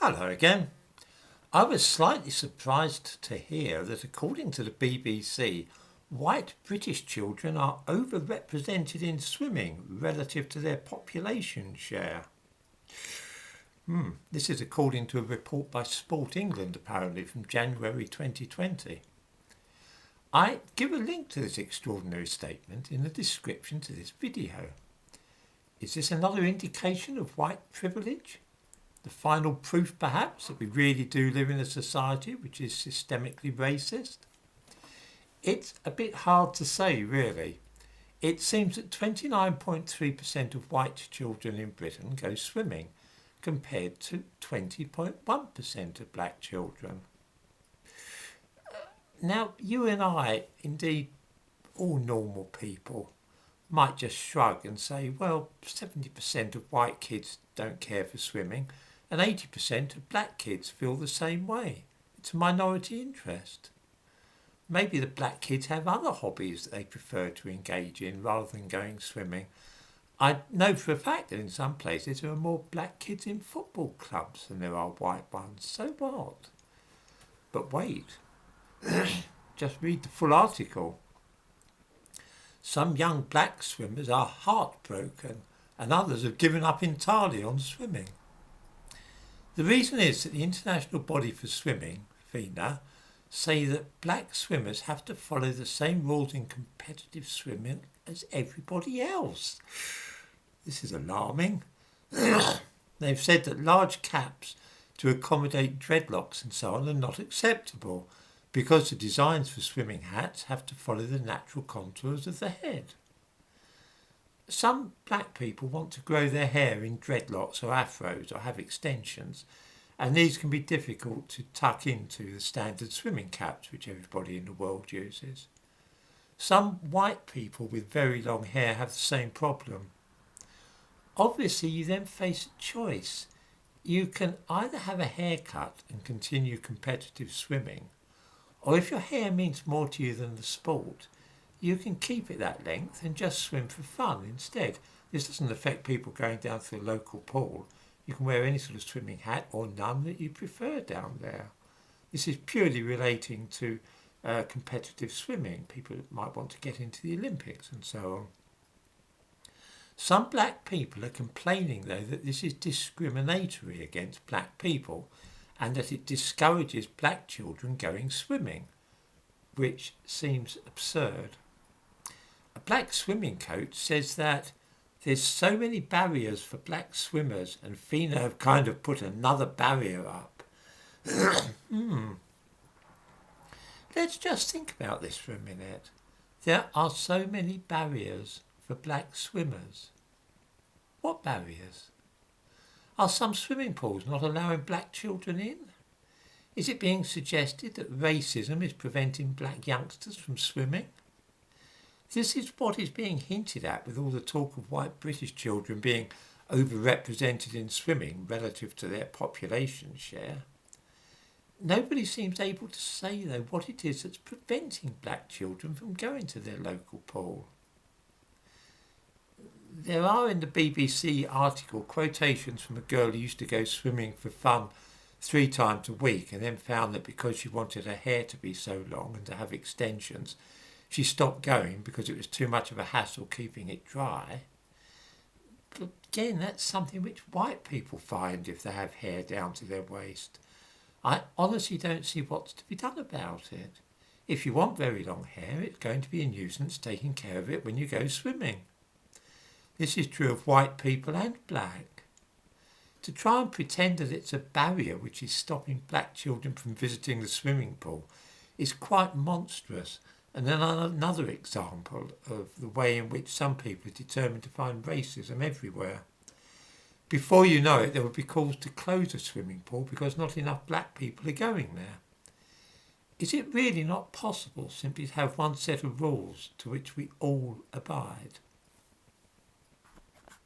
Hello again. I was slightly surprised to hear that according to the BBC, white British children are overrepresented in swimming relative to their population share. This is according to a report by Sport England apparently from January 2020. I give a link to this extraordinary statement in the description to this video. Is this another indication of white privilege? The final proof, perhaps, that we really do live in a society which is systemically racist? It's a bit hard to say, really. It seems that 29.3% of white children in Britain go swimming, compared to 20.1% of black children. Now, you and I, indeed all normal people, might just shrug and say, well, 70% of white kids don't care for swimming, and 80% of black kids feel the same way. It's a minority interest. Maybe the black kids have other hobbies that they prefer to engage in rather than going swimming. I know for a fact that in some places there are more black kids in football clubs than there are white ones. So what? But wait, just read the full article. Some young black swimmers are heartbroken and others have given up entirely on swimming. The reason is that the International Body for Swimming, FINA, say that black swimmers have to follow the same rules in competitive swimming as everybody else. This is alarming. They've said that large caps to accommodate dreadlocks and so on are not acceptable because the designs for swimming hats have to follow the natural contours of the head. Some black people want to grow their hair in dreadlocks or afros or have extensions, and these can be difficult to tuck into the standard swimming caps which everybody in the world uses. Some white people with very long hair have the same problem. Obviously, you then face a choice. You can either have a haircut and continue competitive swimming, or if your hair means more to you than the sport, you can keep it that length and just swim for fun instead. This doesn't affect people going down to the local pool. You can wear any sort of swimming hat or none that you prefer down there. This is purely relating to competitive swimming, people that might want to get into the Olympics and so on. Some black people are complaining, though, that this is discriminatory against black people and that it discourages black children going swimming, which seems absurd. A black swimming coach says that there's so many barriers for black swimmers and FINA have kind of put another barrier up. Let's just think about this for a minute. There are so many barriers for black swimmers. What barriers? Are some swimming pools not allowing black children in? Is it being suggested that racism is preventing black youngsters from swimming? This is what is being hinted at with all the talk of white British children being overrepresented in swimming relative to their population share. Nobody seems able to say, though, what it is that's preventing black children from going to their local pool. There are in the BBC article quotations from a girl who used to go swimming for fun 3 times a week and then found that because she wanted her hair to be so long and to have extensions, she stopped going because it was too much of a hassle keeping it dry. But again, that's something which white people find if they have hair down to their waist. I honestly don't see what's to be done about it. If you want very long hair, it's going to be a nuisance taking care of it when you go swimming. This is true of white people and black. To try and pretend that it's a barrier which is stopping black children from visiting the swimming pool is quite monstrous and then another example of the way in which some people are determined to find racism everywhere. Before you know it, there will be calls to close a swimming pool because not enough black people are going there. Is it really not possible simply to have one set of rules to which we all abide?